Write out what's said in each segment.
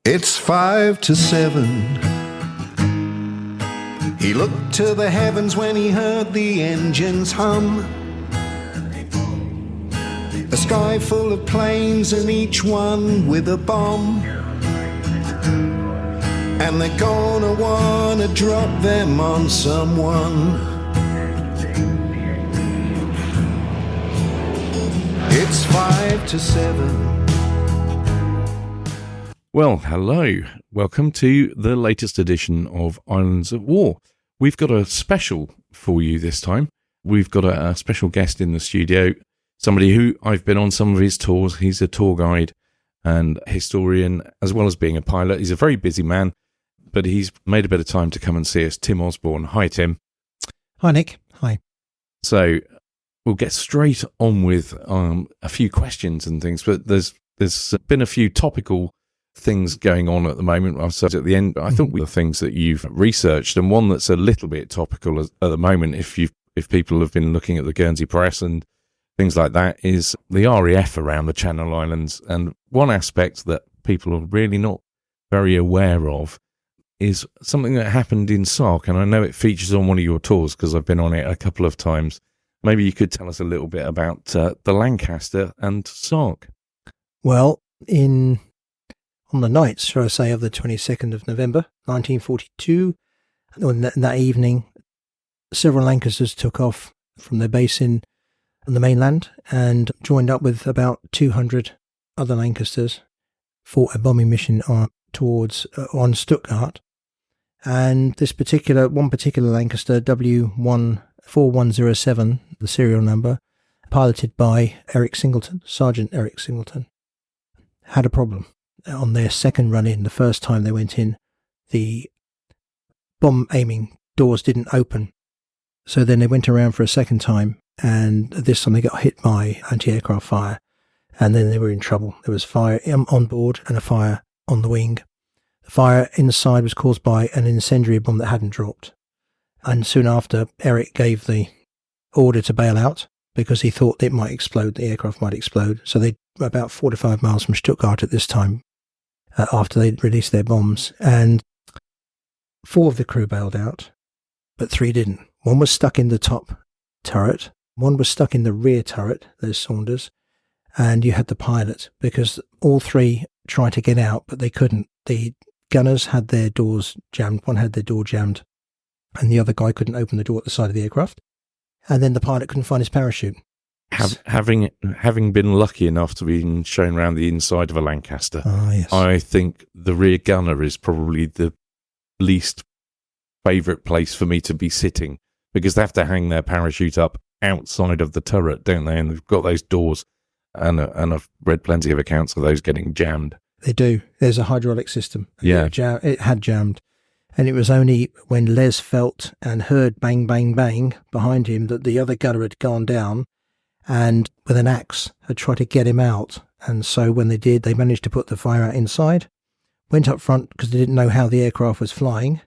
It's 5 to 7. He looked to the heavens when he heard the engines hum. A sky full of planes and each one with a bomb. And they're gonna wanna drop them on someone. It's 5 to 7. Well, hello. Welcome to the latest edition of Islands at War. We've got a special for you this time. We've got a special guest in the studio, somebody who I've been on some of his tours. He's a tour guide and historian, as well as being a pilot. He's a very busy man, but he's made a bit of time to come and see us. Tim Osborne. Hi, Tim. Hi, Nick. Hi. So we'll get straight on with a few questions and things, but there's been a few topical things going on at the moment. I said at the end, I thought the things that you've researched, and one that's a little bit topical at the moment, if people have been looking at the Guernsey press and things like that, is the RAF around the Channel Islands. And one aspect that people are really not very aware of is something that happened in Sark, and I know it features on one of your tours because I've been on it a couple of times. Maybe you could tell us a little bit about the Lancaster and Sark. Well, on the night, shall I say, of the 22nd of November, 1942, on that evening, several Lancasters took off from their base on the mainland and joined up with about 200 other Lancasters, fought a bombing mission on Stuttgart. And one particular Lancaster, W4107, the serial number, piloted by Sergeant Eric Singleton, had a problem. On their second run-in, the first time they went in, the bomb aiming doors didn't open. So then they went around for a second time, and this time they got hit by anti-aircraft fire, and then they were in trouble. There was fire on board and a fire on the wing. The fire inside was caused by an incendiary bomb that hadn't dropped. And soon after, Eric gave the order to bail out because he thought it might explode, the aircraft might explode. So they were about 45 miles from Stuttgart at this time, after they'd released their bombs, and 4 of the crew bailed out, but 3 didn't. 1 was stuck in the top turret, 1 was stuck in the rear turret, those Saunders, and you had the pilot, because all 3 tried to get out, but they couldn't. The gunners had their doors jammed, 1 had their door jammed, and the other guy couldn't open the door at the side of the aircraft, and then the pilot couldn't find his parachute. Having been lucky enough to be shown around the inside of a Lancaster, yes. I think the rear gunner is probably the least favourite place for me to be sitting, because they have to hang their parachute up outside of the turret, don't they? And they've got those doors, and I've read plenty of accounts of those getting jammed. They do. There's a hydraulic system. Yeah. It had jammed. And it was only when Les felt and heard bang, bang, bang behind him that the other gunner had gone down and with an axe had tried to get him out. And so when they did, they managed to put the fire out inside, went up front because they didn't know how the aircraft was flying.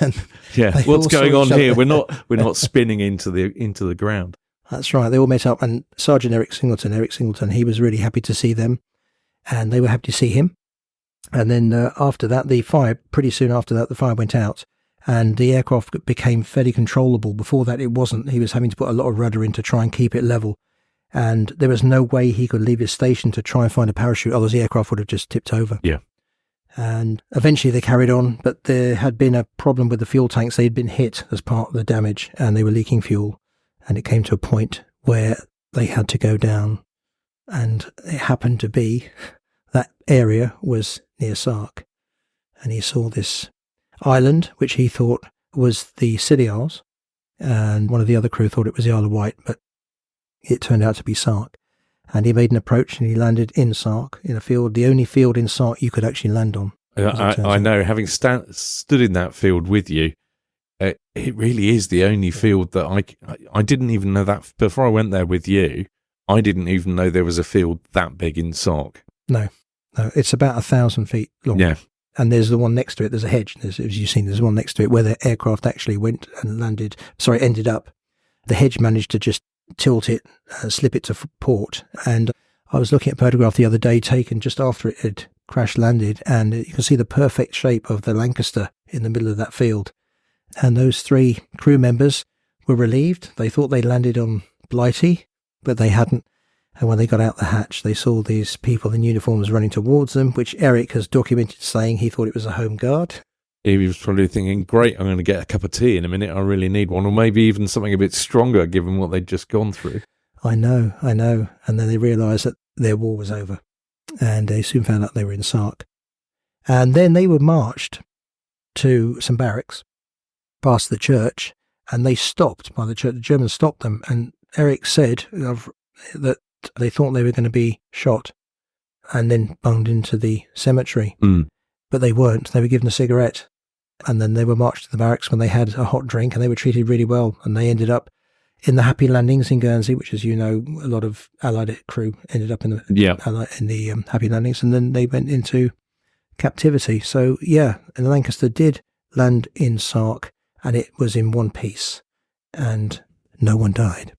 And yeah, what's going on here? We're not spinning into the ground. That's right. They all met up, and Sergeant Eric Singleton, he was really happy to see them, and they were happy to see him. And then after that, pretty soon after that, the fire went out, and the aircraft became fairly controllable. Before that, it wasn't. He was having to put a lot of rudder in to try and keep it level. And there was no way he could leave his station to try and find a parachute, otherwise the aircraft would have just tipped over. Yeah. And eventually they carried on, but there had been a problem with the fuel tanks. They had been hit as part of the damage, and they were leaking fuel. And it came to a point where they had to go down. And it happened to be that area was near Sark. And he saw this island, which he thought was the Scilly Isles. And one of the other crew thought it was the Isle of Wight, but it turned out to be Sark. And he made an approach, and he landed in Sark, in a field, the only field in Sark you could actually land on. I know, having stood in that field with you, it really is the only field that I didn't even know that. Before I went there with you, I didn't even know there was a field that big in Sark. No, it's about 1,000 feet long. Yeah. And there's the one next to it, there's a hedge, as you've seen, there's one next to it where the aircraft actually ended up. The hedge managed to just tilt it, slip it to port. And I was looking at a photograph the other day taken just after it had crash landed, and you can see the perfect shape of the Lancaster in the middle of that field. And those 3 crew members were relieved. They thought they landed on Blighty, but they hadn't. And when they got out the hatch, they saw these people in uniforms running towards them, which Eric has documented saying he thought it was a home guard. He was probably thinking, great, I'm going to get a cup of tea in a minute. I really need one, or maybe even something a bit stronger given what they'd just gone through. I know. And then they realised that their war was over. And they soon found out they were in Sark. And then they were marched to some barracks past the church, and they stopped by the church. The Germans stopped them, and Eric said that they thought they were going to be shot and then bunged into the cemetery. But they weren't. They were given a cigarette, and then they were marched to the barracks when they had a hot drink, and they were treated really well, and they ended up in the Happy Landings in Guernsey, which, as you know, a lot of Allied crew ended up in the Happy Landings, and then they went into captivity. So, yeah, and Lancaster did land in Sark, and it was in one piece, and no one died.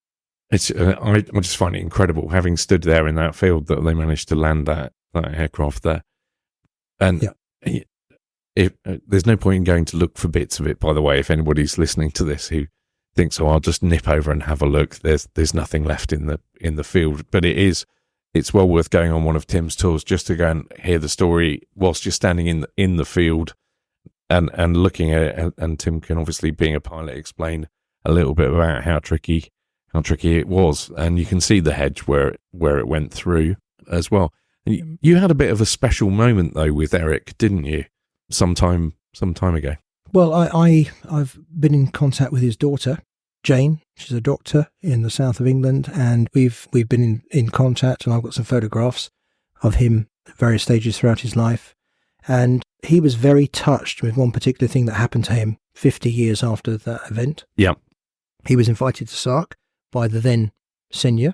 It's I just find it incredible, having stood there in that field, that they managed to land that aircraft there. And there's no point in going to look for bits of it, by the way, if anybody's listening to this who thinks, I'll just nip over and have a look. There's nothing left in the field. But it's well worth going on one of Tim's tours just to go and hear the story whilst you're standing in the field and looking at it. And Tim can, obviously, being a pilot, explain a little bit about how tricky it was, and you can see the hedge where it went through as well. You had a bit of a special moment though with Eric, didn't you? Some time ago. Well, I've been in contact with his daughter, Jane. She's a doctor in the south of England, and we've been in contact, and I've got some photographs of him at various stages throughout his life. And he was very touched with one particular thing that happened to him 50 years after that event. Yeah. He was invited to Sark by the then senior,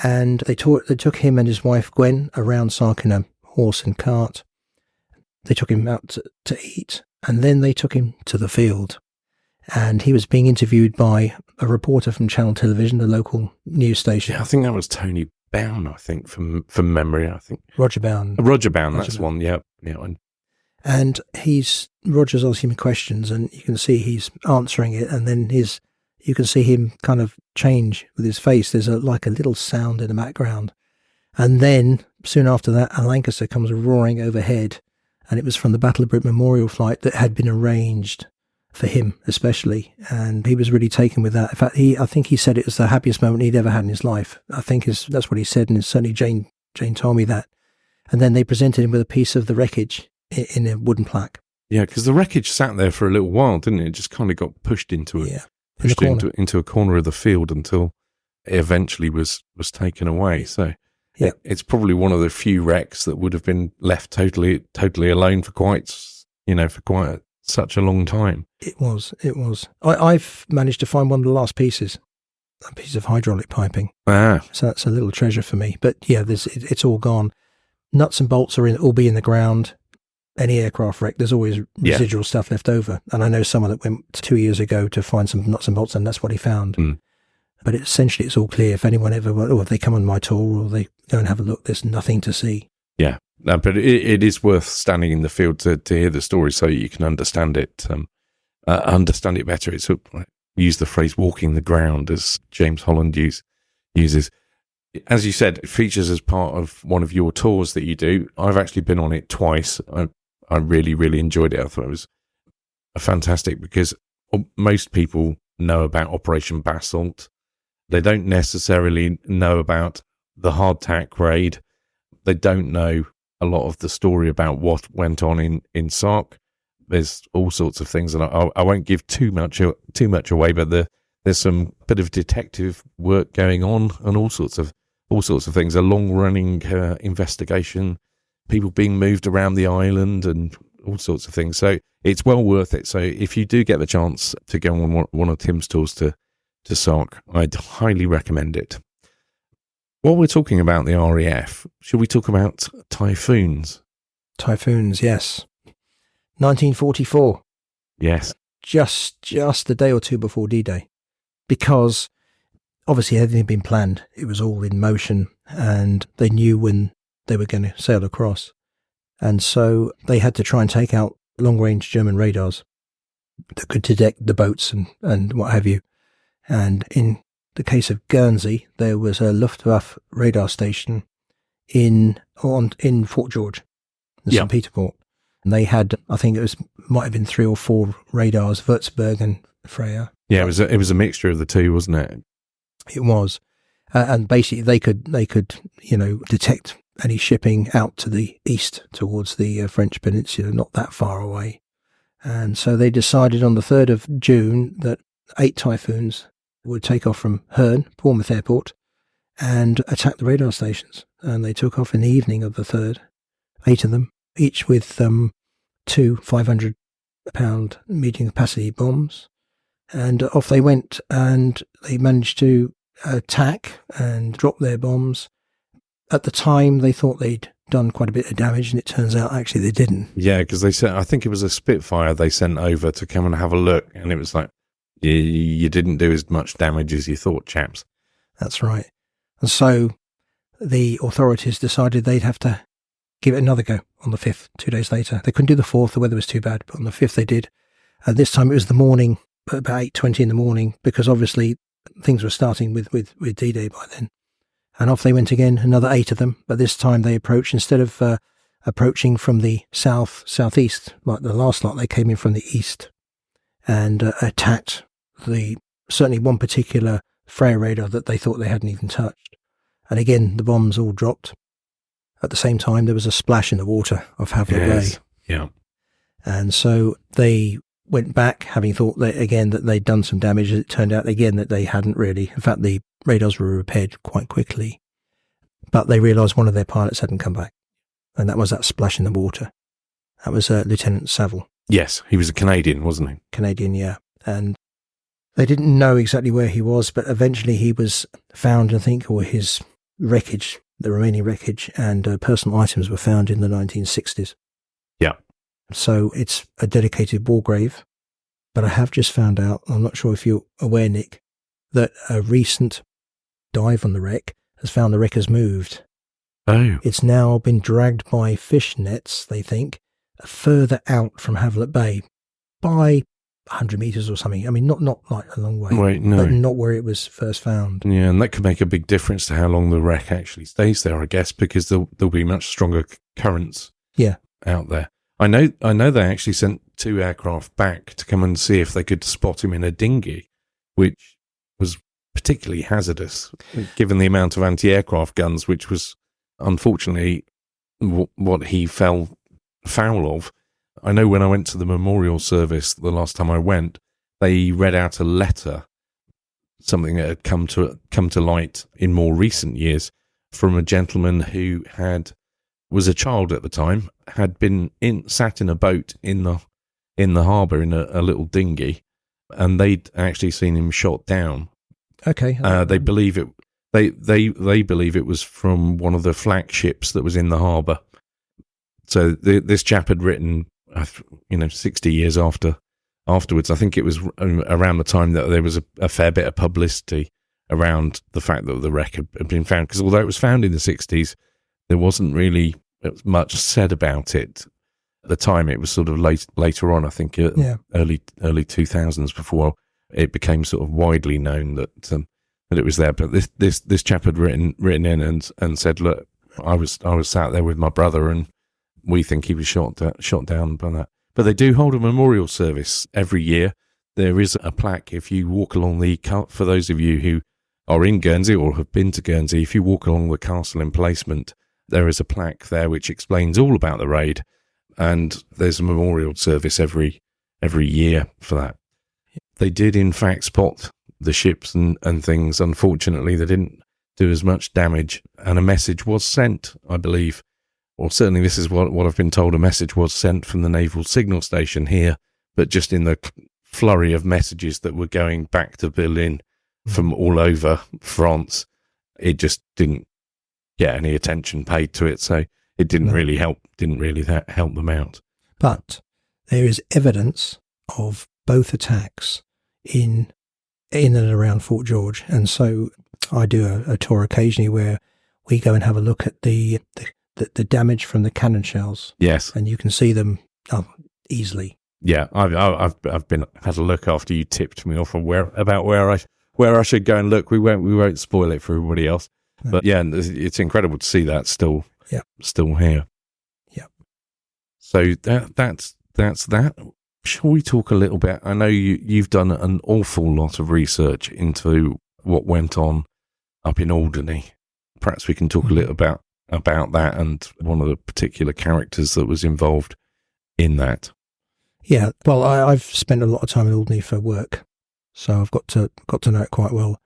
and they took him and his wife Gwen around Sark in a horse and cart. They took him out to eat, and then they took him to the field, and he was being interviewed by a reporter from Channel Television, the local news station. Yeah, I think that was Tony Bown, I think, from memory, I think. Roger Bown, that's one, yeah. And Roger's asking him questions, and you can see he's answering it, and then you can see him kind of change with his face. There's like a little sound in the background. And then, soon after that, a Lancaster comes roaring overhead, and it was from the Battle of Britain Memorial flight that had been arranged for him, especially. And he was really taken with that. In fact, I think he said it was the happiest moment he'd ever had in his life. I think that's what he said, and certainly Jane told me that. And then they presented him with a piece of the wreckage in a wooden plaque. Yeah, because the wreckage sat there for a little while, didn't it? It just kind of got pushed into into a corner of the field until it eventually was taken away. So it's probably one of the few wrecks that would have been left totally alone for quite such a long time. It was. I've managed to find one of the last pieces, a piece of hydraulic piping. So that's a little treasure for me. But yeah, it's all gone. Nuts and bolts will be in the ground. Any aircraft wreck, there's always residual stuff left over. And I know someone that went 2 years ago to find some nuts and bolts, and that's what he found. But essentially it's all clear. If anyone if they come on my tour or they go and have a look, there's nothing to see. Yeah. No, but it is worth standing in the field to hear the story so you can understand it better. It's use the phrase "walking the ground" as James Holland uses. As you said, it features as part of one of your tours that you do. I've actually been on it twice. I really, really enjoyed it. I thought it was fantastic because most people know about Operation Basalt. They don't necessarily know about the hardtack raid. They don't know a lot of the story about what went on in Sark. There's all sorts of things, and I won't give too much away. But there's some bit of detective work going on, and all sorts of things. A long-running investigation, people being moved around the island, and all sorts of things. So it's well worth it. So if you do get the chance to go on one of Tim's tours to Sark, I'd highly recommend it. While we're talking about the RAF, should we talk about Typhoons? Typhoons, yes. 1944. Yes. Just a day or two before D-Day. Because obviously everything had been planned. It was all in motion, and they knew when they were going to sail across. And so they had to try and take out long-range German radars that could detect the boats and what have you. And in the case of Guernsey, there was a Luftwaffe radar station in Fort George, in St. Peter Port. And they had, I think might have been 3 or 4 radars, Würzburg and Freya. Yeah, it was a mixture of the two, wasn't it? It was. And basically they could, detect any shipping out to the east towards the French peninsula, not that far away. And so they decided on the 3rd of June that 8 Typhoons would take off from Herne, Bournemouth Airport, and attack the radar stations. And they took off in the evening of the 3rd, 8 of them, each with 2 500-pound medium capacity bombs. And off they went, and they managed to attack and drop their bombs. At the time, they thought they'd done quite a bit of damage, and it turns out actually they didn't. Yeah, because they said, I think it was a Spitfire they sent over to come and have a look, and it was like, you didn't do as much damage as you thought, chaps. That's right. And so the authorities decided they'd have to give it another go on the 5th, 2 days later. They couldn't do the 4th, the weather was too bad, but on the 5th they did. And this time it was the morning, about 8:20 in the morning, because obviously things were starting with D-Day by then. And off they went again, another 8 of them, but this time they approached, instead of approaching from the southeast, like the last lot, they came in from the east and attacked certainly one particular Freya radar that they thought they hadn't even touched. And again, the bombs all dropped. At the same time, there was a splash in the water of Havelock Bay. Yeah. And so they went back, having thought that they'd done some damage. It turned out again that they hadn't really. In fact, the radars were repaired quite quickly. But they realised one of their pilots hadn't come back. And that was that splash in the water. That was Lieutenant Saville. Yes, he was a Canadian, wasn't he? Canadian, yeah. And they didn't know exactly where he was, but eventually he was found, I think, or his wreckage, the remaining wreckage, and personal items were found in the 1960s. Yeah. So it's a dedicated war grave. But I have just found out, I'm not sure if you're aware, Nick, that a recent dive on the wreck has found the wreck has moved. Oh. It's now been dragged by fish nets, they think, further out from Havelock Bay by 100 metres or something. I mean, not like a long way. Right, no. But not where it was first found. Yeah, and that could make a big difference to how long the wreck actually stays there, I guess, because there'll be much stronger currents out there. I know they actually sent 2 aircraft back to come and see if they could spot him in a dinghy, which was particularly hazardous, given the amount of anti-aircraft guns, which was unfortunately what he fell foul of. I know when I went to the memorial service the last time I went, they read out a letter, something that had come to light in more recent years, from a gentleman who was a child at the time, had been sat in a boat in the harbour in a little dinghy, and they'd actually seen him shot down. Okay. They believe it. They believe it was from one of the flagships that was in the harbour. So this chap had written, 60 years afterwards. I think it was around the time that there was a fair bit of publicity around the fact that the wreck had been found. Because although it was found in the 60s, there wasn't really much said about it at the time. It was sort of later on, I think, early 2000s, before it became sort of widely known that it was there. But this chap had written in and said, look, I was sat there with my brother, and we think he was shot down by that. But they do hold a memorial service every year. There is a plaque if you walk along for those of you who are in Guernsey or have been to Guernsey, if you walk along the castle emplacement, there is a plaque there which explains all about the raid, and there's a memorial service every year for that. They did in fact spot the ships and things. Unfortunately, they didn't do as much damage, and a message was sent, I believe, or certainly this is what I've been told, a message was sent from the naval signal station here, but just in the flurry of messages that were going back to Berlin from all over France, it just didn't get any attention paid to it, so it didn't really help them out. But there is evidence of both attacks in and around Fort George, and so I do a tour occasionally where we go and have a look at the the damage from the cannon shells. Yes. And you can see them easily. Yeah, I've had a look after you tipped me off on where I should go and look. We won't spoil it for everybody else. No. But yeah, it's incredible to see that still here. Yeah. So that's that. Shall we talk a little bit? I know you've done an awful lot of research into what went on up in Alderney. Perhaps we can talk a little about that and one of the particular characters that was involved in that. Yeah, well, I've spent a lot of time in Alderney for work, so I've got to know it quite well.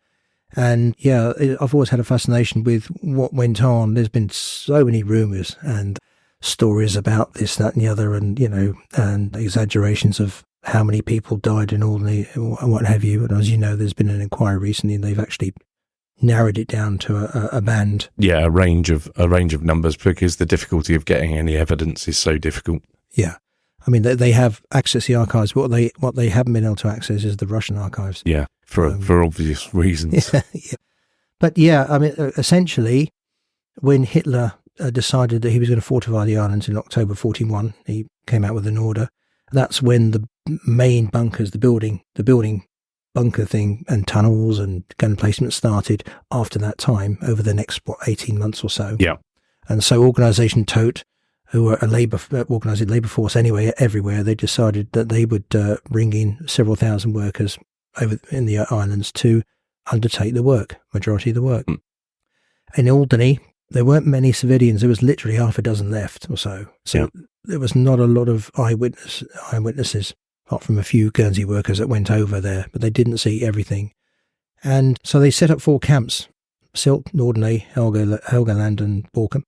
And yeah, I've always had a fascination with what went on. There's been so many rumours and stories about this, that, and the other, and and exaggerations of how many people died in Alderney and what have you. And as you know, there's been an inquiry recently, and they've actually narrowed it down to a band. Yeah, a range of numbers, because the difficulty of getting any evidence is so difficult. Yeah. I mean, they have access to the archives, but what they haven't been able to access is the Russian archives. Yeah, for obvious reasons. Yeah. But yeah, I mean, essentially, when Hitler decided that he was going to fortify the islands in October 1941, he came out with an order. That's when the main bunkers, the building bunker thing and tunnels and gun placement started after that time, over the next, 18 months or so. Yeah. And so Organisation Todt, who were organised labour force anyway, everywhere, they decided that they would bring in several thousand workers over in the islands to undertake the work, majority of the work. In Alderney, there weren't many civilians. There was literally half a dozen left or so. So there was not a lot of eyewitnesses, apart from a few Guernsey workers that went over there, but they didn't see everything. And so they set up 4 camps: Sylt, Alderney, Helgoland and Borkum,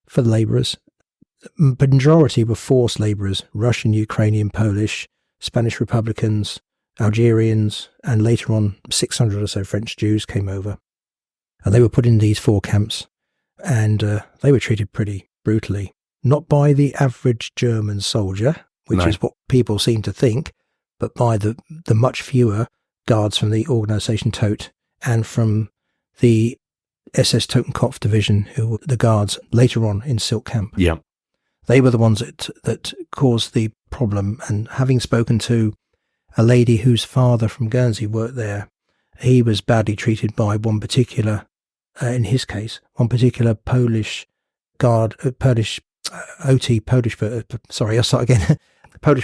for the labourers. The majority were forced labourers: Russian, Ukrainian, Polish, Spanish Republicans, Algerians, and later on 600 or so French Jews came over. And they were put in these 4 camps, and they were treated pretty brutally. Not by the average German soldier, which is what people seem to think, but by the much fewer guards from the Organisation Todt and from the SS Totenkopf division, who were the guards later on in Sylt camp. Yeah. They were the ones that caused the problem. And having spoken to a lady whose father from Guernsey worked there, he was badly treated by one particular, in his case, one particular Polish guard, Polish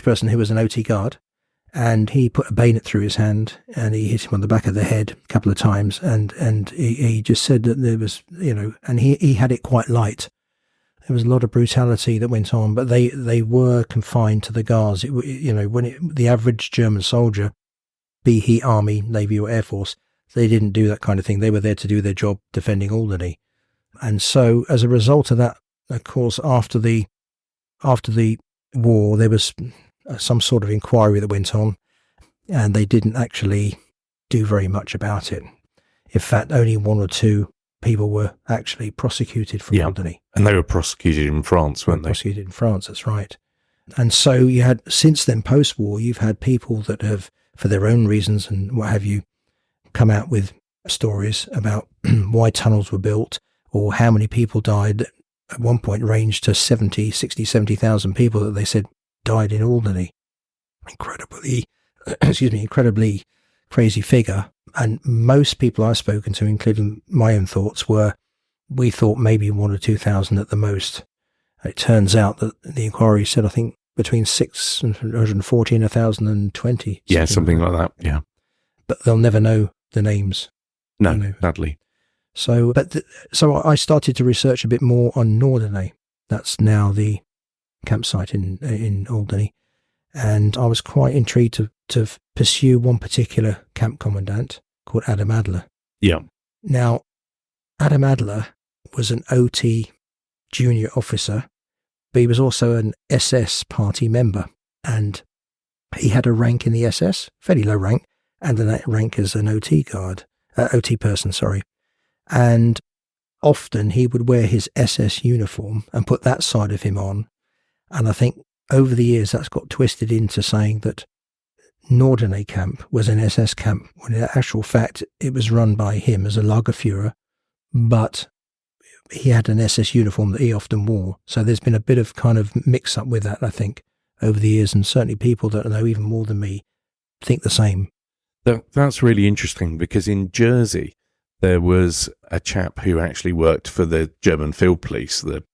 person who was an OT guard. And he put a bayonet through his hand and he hit him on the back of the head a couple of times. And he just said that there was, and he had it quite light. There was a lot of brutality that went on, but they were confined to the guards. The average German soldier, be he Army, Navy or Air Force, they didn't do that kind of thing. They were there to do their job defending Alderney. And so as a result of that, of course, after the war, there was some sort of inquiry that went on, and they didn't actually do very much about it. In fact, only 1 or 2 people were actually prosecuted from Alderney. And they were prosecuted in France, weren't they? Prosecuted in France, that's right. And so you had, since then, post-war, you've had people that have, for their own reasons and what have you, come out with stories about why tunnels were built or how many people died. At one point ranged to 70,000 people that they said died in Alderney. Incredibly crazy figure. And most people I've spoken to, including my own thoughts, were, we thought maybe 1,000 or 2,000 at the most. It turns out that the inquiry said, I think, between 640 and 1,020. Yeah, something like that. Yeah. But they'll never know the names. No, sadly. So I started to research a bit more on Alderney. That's now the campsite in Alderney. And I was quite intrigued to pursue one particular camp commandant called Adam Adler. Yeah. Now, Adam Adler was an OT junior officer, but he was also an SS party member. And he had a rank in the SS, fairly low rank, and a rank as an OT person. And often he would wear his SS uniform and put that side of him on. And I think over the years that's got twisted into saying that Alderney camp was an SS camp, when in actual fact it was run by him as a Lagerführer, but he had an SS uniform that he often wore. So there's been a bit of kind of mix up with that, I think, over the years, and certainly people that know even more than me think the same. That's really interesting, because in Jersey there was a chap who actually worked for the German field police, not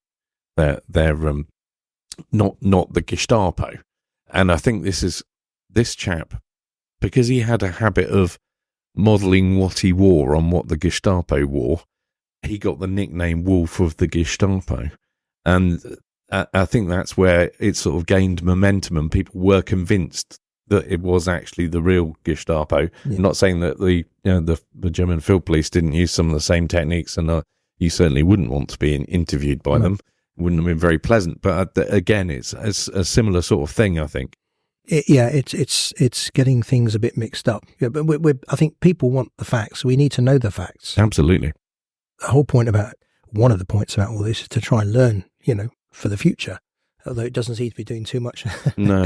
the Gestapo, and I think this chap, because he had a habit of modelling what he wore on what the Gestapo wore, he got the nickname Wolf of the Gestapo, and I think that's where it sort of gained momentum, and people were convinced that it was actually the real Gestapo. Yeah. I'm not saying that the German field police didn't use some of the same techniques, and you certainly wouldn't want to be interviewed by them. It wouldn't have been very pleasant. But again, it's a similar sort of thing, I think. It's getting things a bit mixed up. Yeah, but I think people want the facts. We need to know the facts. Absolutely. The whole point one of the points about all this is to try and learn, for the future. Although it doesn't seem to be doing too much. No,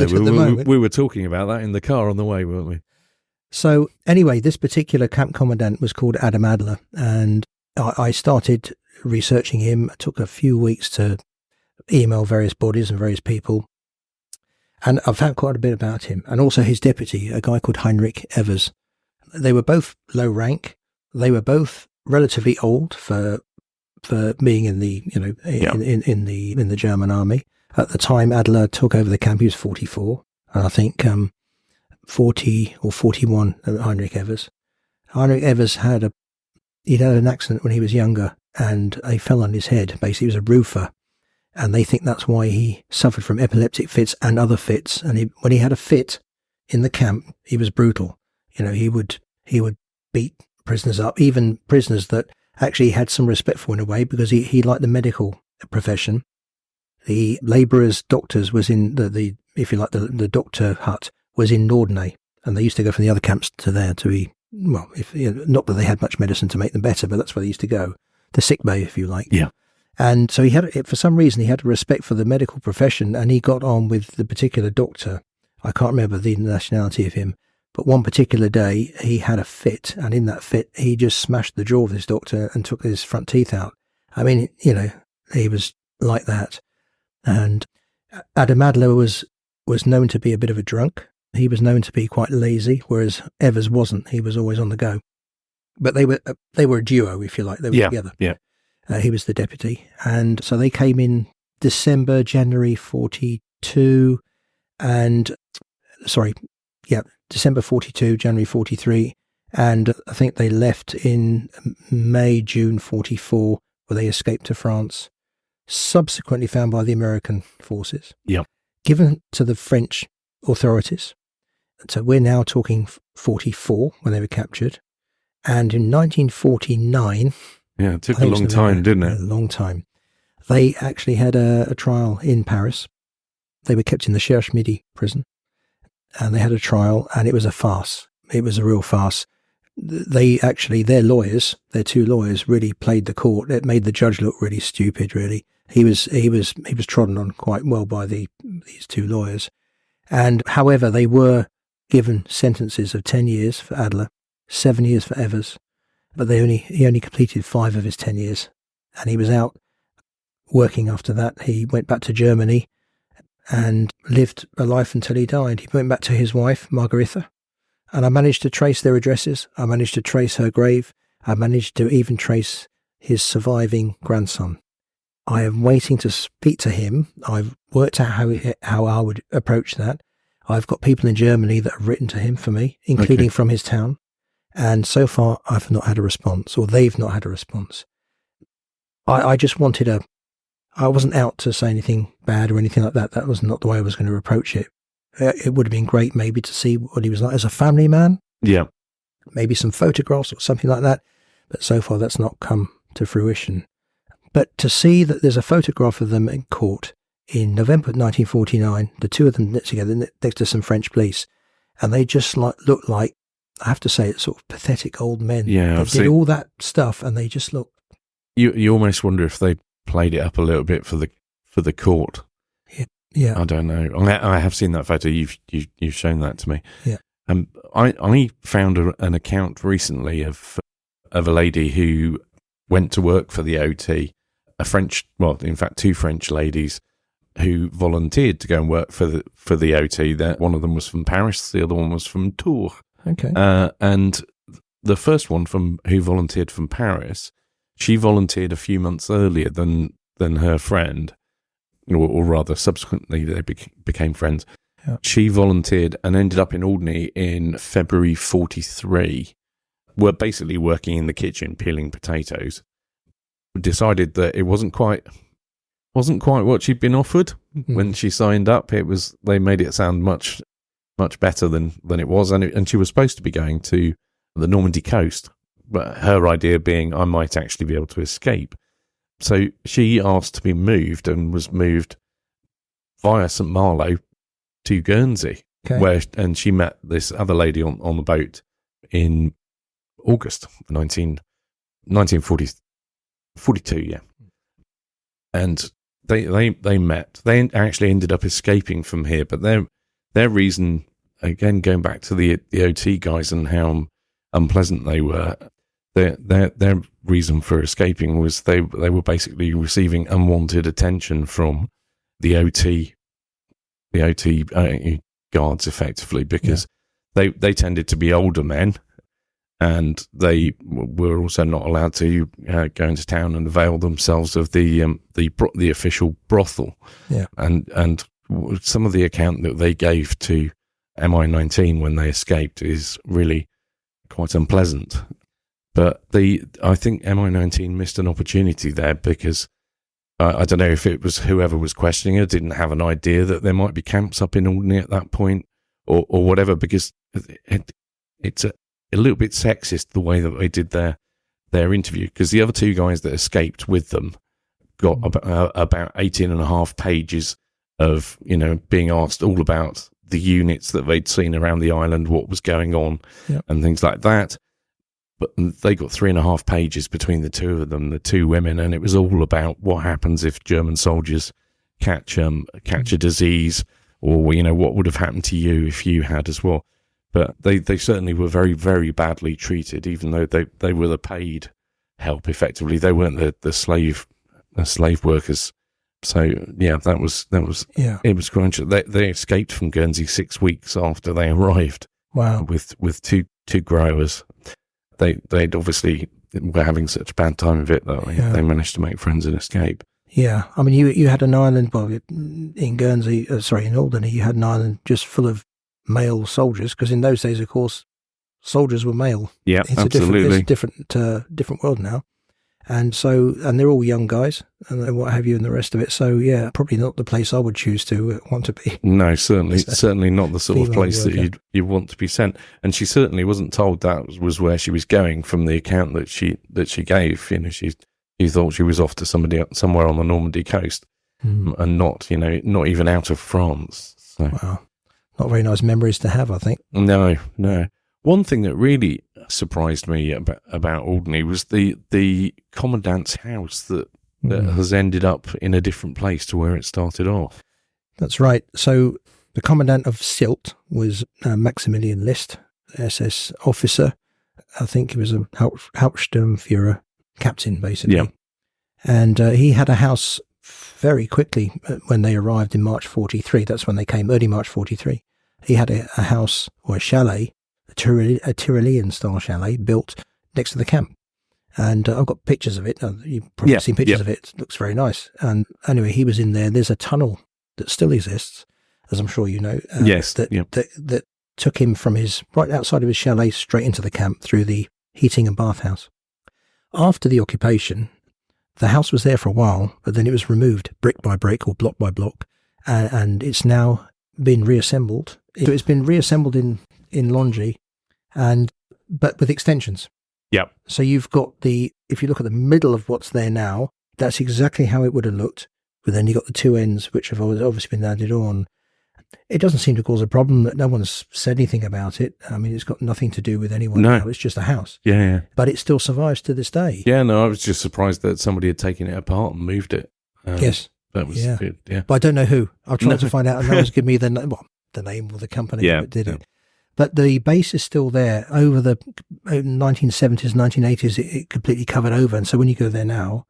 we were talking about that in the car on the way, weren't we? So anyway, this particular camp commandant was called Adam Adler, and I started researching him. It took a few weeks to email various bodies and various people, and I found quite a bit about him, and also his deputy, a guy called Heinrich Evers. They were both low rank. They were both relatively old for being in the in the German army. At the time Adler took over the camp, he was 44, and I think 40 or 41, Heinrich Evers. Heinrich Evers had an accident when he was younger, and he fell on his head. Basically, he was a roofer, and they think that's why he suffered from epileptic fits and other fits. And when he had a fit in the camp, he was brutal. He would beat prisoners up, even prisoners that actually had some respect for in a way, because he liked the medical profession. The labourers' doctors was in the doctor hut was in Alderney, and they used to go from the other camps to there to be, well, not that they had much medicine to make them better, but that's where they used to go, the sick bay, if you like. Yeah. And so for some reason, he had a respect for the medical profession, and he got on with the particular doctor. I can't remember the nationality of him, but one particular day he had a fit, and in that fit, he just smashed the jaw of this doctor and took his front teeth out. I mean, he was like that. And Adam Adler was known to be a bit of a drunk. He was known to be quite lazy, whereas Evers wasn't. He was always on the go. But they were a duo, if you like. They were together. Yeah. He was the deputy, and so they came in January 42, December 42, January 43, and I think they left in June 44, where they escaped to France. Subsequently found by the American forces. Yeah. Given to the French authorities. So we're now talking 44 when they were captured. And in 1949... Yeah, it took a long time, didn't it? A long time. They actually had a trial in Paris. They were kept in the Cherche-Midi prison. And they had a trial, and it was a farce. It was a real farce. Their two lawyers really played the court. It made the judge look really stupid, really. He was trodden on quite well by these two lawyers. And however, they were given sentences of 10 years for Adler, 7 years for Evers, but he only completed 5 of his 10 years, and he was out working after that. He went back to Germany and lived a life until he died. He went back to his wife, Margaretha, and I managed to trace their addresses. I managed to trace her grave. I managed to even trace his surviving grandson. I am waiting to speak to him. I've worked out how I would approach that. I've got people in Germany that have written to him for me, including from his town. And so far, I've not had a response, or they've not had a response. I just wanted I wasn't out to say anything bad or anything like that. That was not the way I was going to approach it. It would have been great maybe to see what he was like as a family man. Yeah. Maybe some photographs or something like that. But so far, that's not come to fruition. But to see that there's a photograph of them in court in November 1949, the two of them together next to some French police, and they just look like, I have to say, it's sort of pathetic old men. Yeah, they did all that stuff, and they just look. You almost wonder if they played it up a little bit for the court. Yeah. I don't know. I have seen that photo. You've shown that to me. Yeah. I found an account recently of a lady who went to work for the OT in fact, two French ladies who volunteered to go and work for the OT. One of them was from Paris, the other one was from Tours. Okay. And the first one who volunteered from Paris, she volunteered a few months earlier than her friend, or rather, subsequently they became friends. Yeah. She volunteered and ended up in Alderney in February 43. Were basically working in the kitchen peeling potatoes. Decided that it wasn't quite what she'd been offered when she signed up. They made it sound much better than it was, and she was supposed to be going to the Normandy coast, but her idea being I might actually be able to escape. So she asked to be moved and was moved via St Malo to Guernsey, and she met this other lady on the boat in August 1942, yeah. And they met. They actually ended up escaping from here, but their reason, again, going back to the OT guys and how unpleasant they were, their reason for escaping was they were basically receiving unwanted attention from the OT guards, effectively, because they tended to be older men, and they were also not allowed to go into town and avail themselves of the official brothel. Yeah. And some of the account that they gave to MI19 when they escaped is really quite unpleasant. But I think MI19 missed an opportunity there, because I don't know if it was whoever was questioning her didn't have an idea that there might be camps up in Alderney at that point, or whatever, because it's a little bit sexist the way that they did their interview, because the other two guys that escaped with them got about 18 and a half pages of, being asked all about the units that they'd seen around the island, what was going on, and things like that. But they got 3.5 pages between the two of them, the two women, and it was all about what happens if German soldiers catch a disease, or what would have happened to you if you had as well. But they certainly were very, very badly treated, even though they were the paid help. Effectively, they weren't the slave workers. So that was it was crunch. They escaped from Guernsey 6 weeks after they arrived. Wow. With two growers. They'd obviously were having such a bad time of it that they managed to make friends and escape. Yeah, I mean, you had an island, in Guernsey, in Alderney, you had an island just full of male soldiers, because in those days, of course, soldiers were male. Yeah, it's absolutely. It's a different world now. And they're all young guys and what have you and the rest of it. So, probably not the place I would choose to want to be. No, certainly not the sort of place that you'd want to be sent. And she certainly wasn't told that was where she was going from the account that she gave. She thought she was off to somewhere on the Normandy coast, and not even out of France. So. Wow. Not very nice memories to have, I think. No. One thing that really surprised me about Alderney was the commandant's house that has ended up in a different place to where it started off. That's right. So the commandant of Sylt was Maximilian List, SS officer. I think he was a Hauptsturmführer captain, basically. Yeah. And he had a house very quickly when they arrived in March 43. That's when they came, early March 43. He had a house, or a chalet, a Tyrolean-style chalet, built next to the camp. And I've got pictures of it. You've probably seen pictures of it. It looks very nice. And anyway, he was in there. There's a tunnel that still exists, as I'm sure you know. That took him from right outside of his chalet straight into the camp through the heating and bathhouse. After the occupation, the house was there for a while, but then it was removed brick by brick or block by block, and it's now been reassembled. It's been reassembled in Lancaster, but with extensions. Yep. So you've got if you look at the middle of what's there now, that's exactly how it would have looked. But then you've got the two ends, which have obviously been added on. It doesn't seem to cause a problem. That no one's said anything about it. I mean, it's got nothing to do with anyone now. It's just a house. Yeah. But it still survives to this day. Yeah, no, I was just surprised that somebody had taken it apart and moved it. Yes. That was good, yeah. But I don't know who. I've tried to find out, and no one's given me the name or the company that did it. But the base is still there. Over the 1970s, 1980s, it completely covered over. And so when you go there now,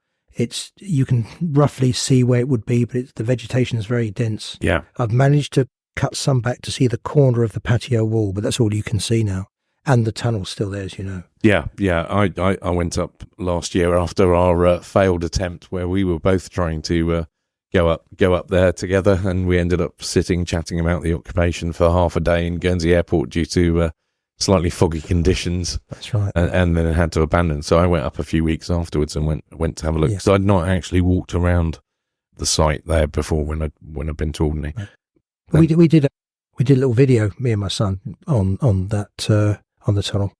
you can roughly see where it would be, but the vegetation is very dense. Yeah. I've managed to cut some back to see the corner of the patio wall, but that's all you can see now. And the tunnel's still there, as you know. Yeah. I went up last year after our failed attempt where we were both trying to go up there together, and we ended up chatting about the occupation for half a day in Guernsey Airport due to slightly foggy conditions. That's right. And then had to abandon. So I went up a few weeks afterwards and went to have a look. So I'd not actually walked around the site there before when I'd been to Alderney. Right. We did a little video, me and my son, on that on the tunnel,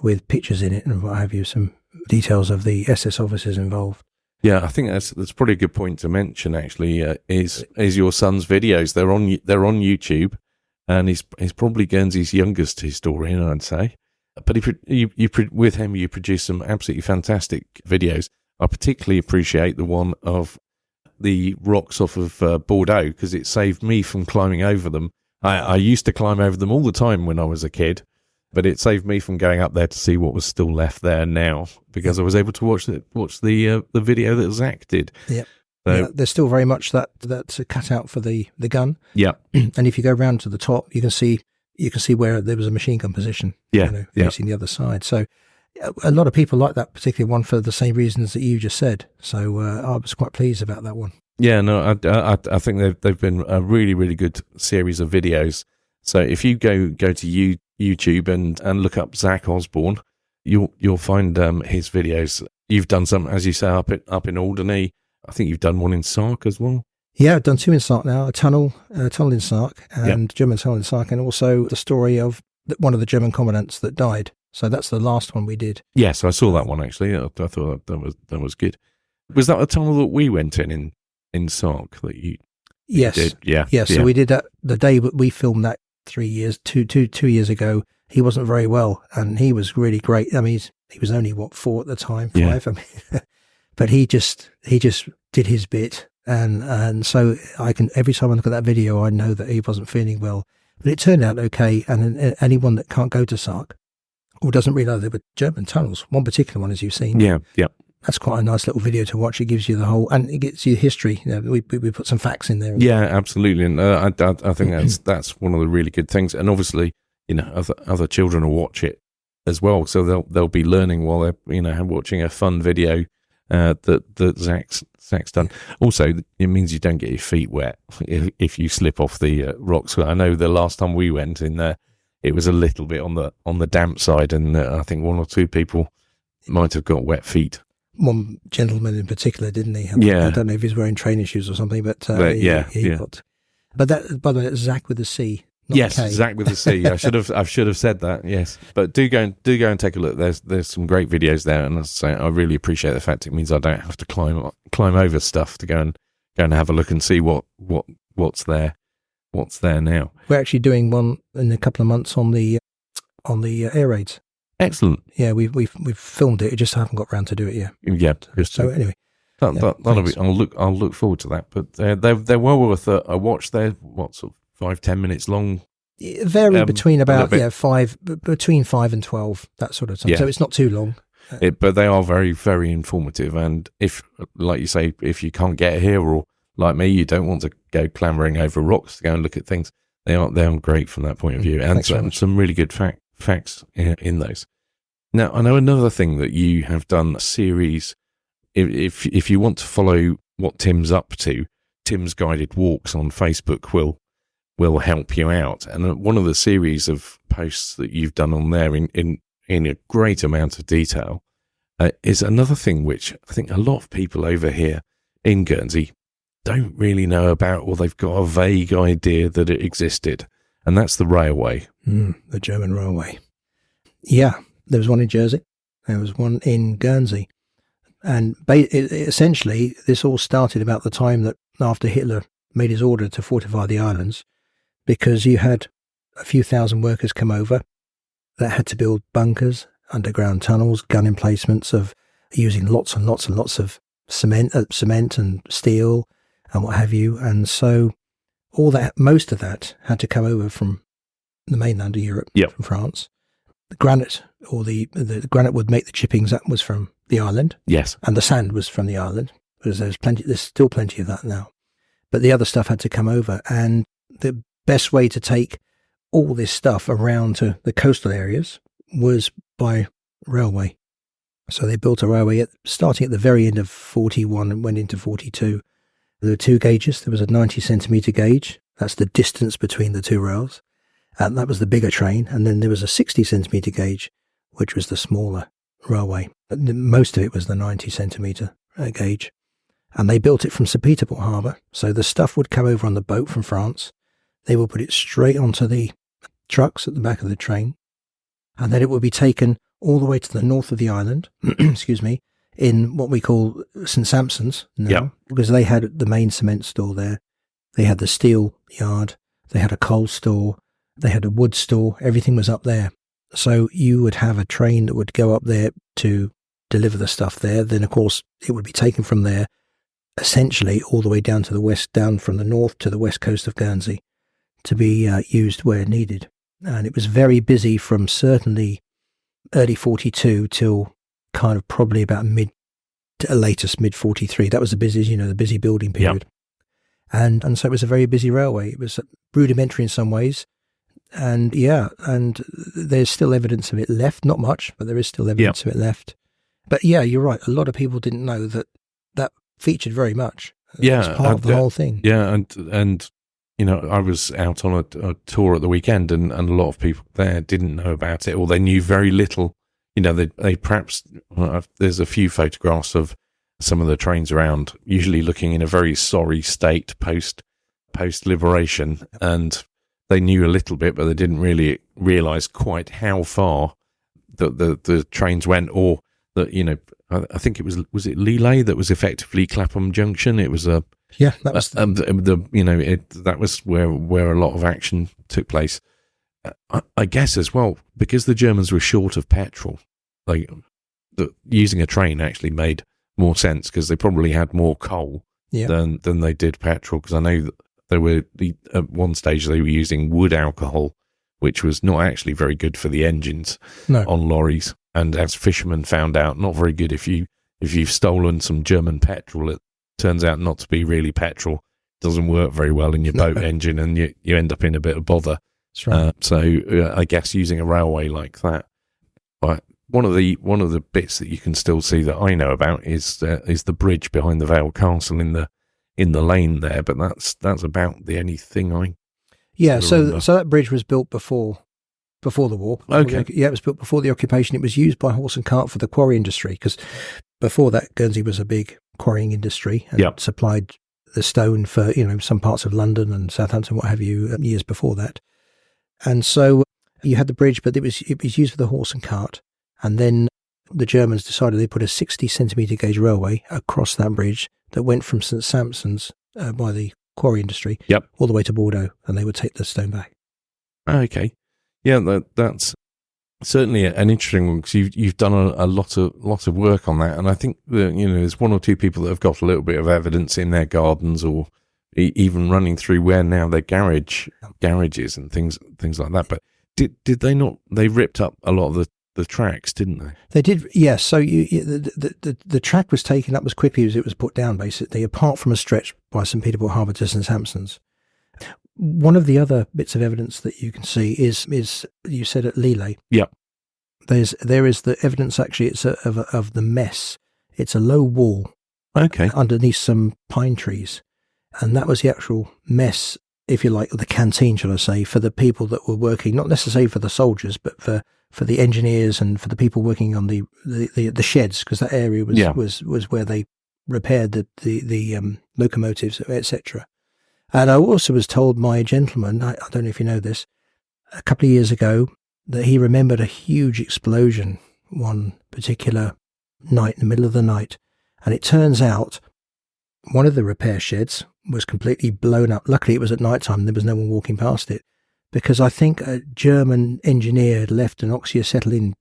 with pictures in it and what have you, some details of the SS officers involved. Yeah, I think that's probably a good point to mention. Actually, is your son's videos? They're on YouTube, and he's probably Guernsey's youngest historian, I'd say. But with him, you produce some absolutely fantastic videos. I particularly appreciate the one of the rocks off of Bordeaux, because it saved me from climbing over them. I used to climb over them all the time when I was a kid, but it saved me from going up there to see what was still left there now, because I was able to watch the video that Zach did. Yeah. So, there's still very much that's a cutout for the gun. Yeah. And if you go round to the top, you can see where there was a machine gun position. Yeah. Facing the other side. So a lot of people like that particular one for the same reasons that you just said. So I was quite pleased about that one. Yeah, no, I think they've been a really, really good series of videos. So if you go to YouTube and look up Zach Osborne, you'll find his videos. You've done some, as you say, up in Alderney. I think you've done one in Sark as well. Yeah, I've done two in Sark now, a tunnel in Sark, and German tunnel in Sark, and also the story of one of the German commandants that died. So that's the last one we did. Yes, I saw that one actually. I thought that was good. Was that the tunnel that we went in Sark that you did? Yeah. So we did that the day that we filmed that 2 years ago. He wasn't very well, and he was really great. I mean, he was only 4 at the time, 5. Yeah. I mean, but he just did his bit, and so I can, every time I look at that video, I know that he wasn't feeling well. But it turned out okay, and anyone that can't go to Sark or doesn't realise there were German tunnels, one particular one, as you've seen. Yeah. That's quite a nice little video to watch. It gives you the whole, and it gives you history. You know, we put some facts in there. Yeah, absolutely. And I think that's one of the really good things. And obviously, other children will watch it as well, so they'll be learning while they're watching a fun video that Zach's done. Also, it means you don't get your feet wet if you slip off the rocks. I know the last time we went in there, it was a little bit on the damp side, and I think 1 or 2 people might have got wet feet. One gentleman in particular, didn't he? Yeah. I don't know if he's wearing training shoes or something, but he got. But that, by the way, it's Zach with a C. Yes, Zach with a C. I should have said that. Yes, but do go and take a look. There's some great videos there, and as I say, I really appreciate the fact it means I don't have to climb over stuff to go and have a look and see what's there now. We're actually doing one in a couple of months on the air raids. Excellent. Yeah, we've filmed it. We just haven't got around to do it yet. Yeah. So anyway, that'll be. I'll look forward to that. But they're well worth a watch. They're 5-10 minutes long. It varied between about between 5 and 12, that sort of time. Yeah. So it's not too long. But they are very, very informative. And if, like you say, if you can't get here, or like me, you don't want to go clambering over rocks to go and look at things, they are great from that point of view, and some really good facts in those. Now, I know another thing that you have done a series. If you want to follow what Tim's up to, Tim's Guided Walks on Facebook will help you out. And one of the series of posts that you've done on there in a great amount of detail is another thing which I think a lot of people over here in Guernsey don't really know about, or they've got a vague idea that it existed, and that's the railway. The German railway. Yeah, there was one in Jersey. There was one in Guernsey. And essentially, this all started about the time that after Hitler made his order to fortify the islands, because you had a few thousand workers come over that had to build bunkers, underground tunnels, gun emplacements of using lots and lots and lots of cement and steel and what have you. And so most of that had to come over from the mainland of Europe, from France. granite, or the granite would make the chippings, that was from the island. Yes. And the sand was from the island, because there's still plenty of that now. But the other stuff had to come over, and the best way to take all this stuff around to the coastal areas was by railway. So they built a railway starting at the very end of 41 and went into 42. There were 2 gauges. There was a 90 centimetre gauge. That's the distance between the 2 rails. And that was the bigger train. And then there was a 60 centimetre gauge, which was the smaller railway. Most of it was the 90 centimetre gauge. And they built it from St. Peter Port Harbour. So the stuff would come over on the boat from France. They would put it straight onto the trucks at the back of the train. And then it would be taken all the way to the north of the island, excuse me, in what we call St. Sampson's now, because they had the main cement store there. They had the steel yard. They had a coal store. They had a wood store. Everything was up there. So you would have a train that would go up there to deliver the stuff there. Then, of course, it would be taken from there, essentially all the way down to the west, down from the north to the west coast of Guernsey, to be used where needed. And it was very busy from certainly early 42 till kind of probably about latest mid 43. That was the busy, the busy building period. Yep. And so it was a very busy railway. It was rudimentary in some ways. And and there's still evidence of it left. Not much, but there is still evidence of it left. But yeah, you're right. A lot of people didn't know that featured very much. As part of the whole thing. Yeah, and I was out on a tour at the weekend, and a lot of people there didn't know about it, or they knew very little. They perhaps, there's a few photographs of some of the trains around, usually looking in a very sorry state post liberation, and they knew a little bit, but they didn't really realise quite how far the trains went, or that I think it was it Lille that was effectively Clapham Junction. It was that was that was where a lot of action took place. I guess as well, because the Germans were short of petrol, using a train actually made more sense, because they probably had more coal than they did petrol. Because I know that there were at one stage they were using wood alcohol, which was not actually very good for the engines on lorries. And as fishermen found out, not very good if you've stolen some German petrol. It turns out not to be really petrol. It doesn't work very well in your boat engine, and you end up in a bit of bother. That's right. So I guess using a railway like that. But one of the bits that you can still see that I know about is the bridge behind the Vale Castle in the lane there. But that's about the only thing I. Yeah. So that bridge was built before the war. Okay. Yeah, it was built before the occupation. It was used by horse and cart for the quarry industry, because before that, Guernsey was a big quarrying industry and supplied the stone for, some parts of London and Southampton, what have you, years before that. And so you had the bridge, but it was used for the horse and cart. And then the Germans decided they put a 60 centimetre gauge railway across that bridge that went from St. Sampson's by the quarry industry all the way to Bordeaux, and they would take the stone back. Okay. Yeah, that's certainly an interesting one, because you've done a lot of work on that, and I think that there's one or two people that have got a little bit of evidence in their gardens, or even running through where now their garages and things like that. But did they not? They ripped up a lot of the tracks, didn't they? They did, yes. So the track was taken up as quickly as it was put down, basically, apart from a stretch by St. Peter Port Harbour to St. Sampson's. One of the other bits of evidence that you can see is you said at Lille. Yeah. There is the evidence, actually, it's of the mess. It's a low wall. Okay. Underneath some pine trees. And that was the actual mess, if you like, the canteen, shall I say, for the people that were working, not necessarily for the soldiers, but for the engineers and for the people working on the sheds, because that area was where they repaired the locomotives, etc. And I also was told by a gentleman, I don't know if you know this, a couple of years ago, that he remembered a huge explosion one particular night, in the middle of the night. And it turns out one of the repair sheds was completely blown up. Luckily, it was at night time and there was no one walking past it, because I think a German engineer had left an oxyacetylene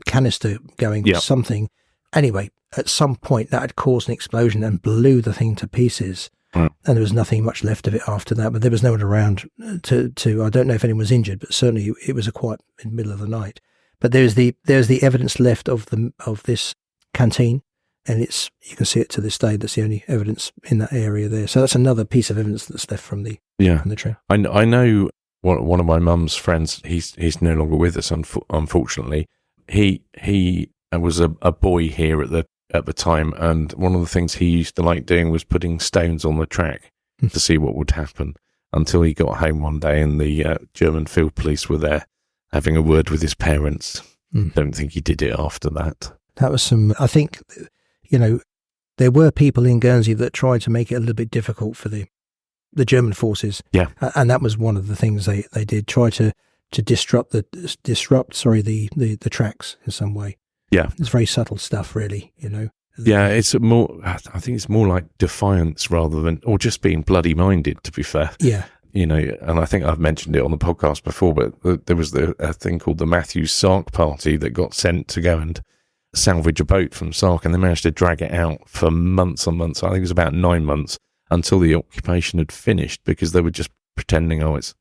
canister going or something. Anyway, at some point that had caused an explosion and blew the thing to pieces. And there was nothing much left of it after that, but there was no one around to I don't know if anyone was injured, but certainly it was a quiet in the middle of the night. But there's the evidence left of this canteen, and you can see it to this day. That's the only evidence in that area there. So that's another piece of evidence that's left from the train. I know one of my mum's friends. He's no longer with us, unfortunately. He was a boy here at the time, and one of the things he used to like doing was putting stones on the track to see what would happen. Until he got home one day, and the German field police were there having a word with his parents. Don't think he did it after that. That was I think, there were people in Guernsey that tried to make it a little bit difficult for the German forces. Yeah. And that was one of the things they did, try to disrupt the tracks in some way. Yeah. It's very subtle stuff, really, Yeah, it's more. I think it's more like defiance rather than, or just being bloody minded. To be fair, yeah, and I think I've mentioned it on the podcast before, but there was a thing called the Matthews Sark party that got sent to go and salvage a boat from Sark, and they managed to drag it out for months and months. I think it was about 9 months until the occupation had finished, because they were just pretending, it's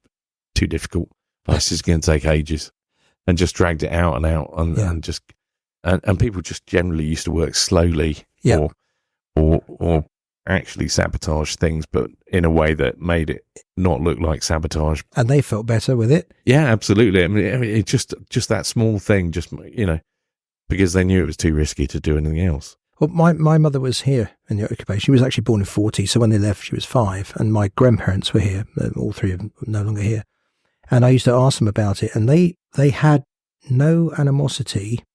too difficult. This is going to take ages, and just dragged it out and just. And people just generally used to work slowly, or actually sabotage things, but in a way that made it not look like sabotage. And they felt better with it. Yeah, absolutely. I mean, it just that small thing, just because they knew it was too risky to do anything else. Well, my mother was here in the occupation. She was actually born in 40, so when they left, she was 5, and my grandparents were here. All 3 of them were no longer here, and I used to ask them about it, and they had no animosity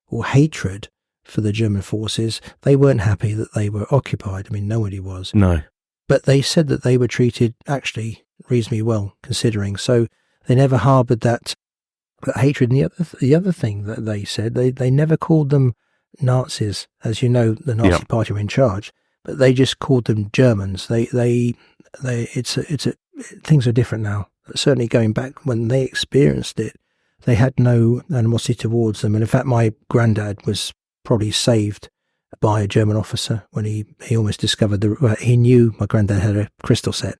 or hatred for the German forces. They weren't happy that they were occupied. I mean, nobody was. No. But they said that they were treated actually reasonably well, considering. So they never harboured that hatred. And the other thing that they said, they never called them Nazis. As you know, the Nazi Party were in charge, but they just called them Germans. Things are different now. Certainly going back when they experienced it, they had no animosity towards them. And in fact, my granddad was probably saved by a German officer when he almost discovered he knew my granddad had a crystal set,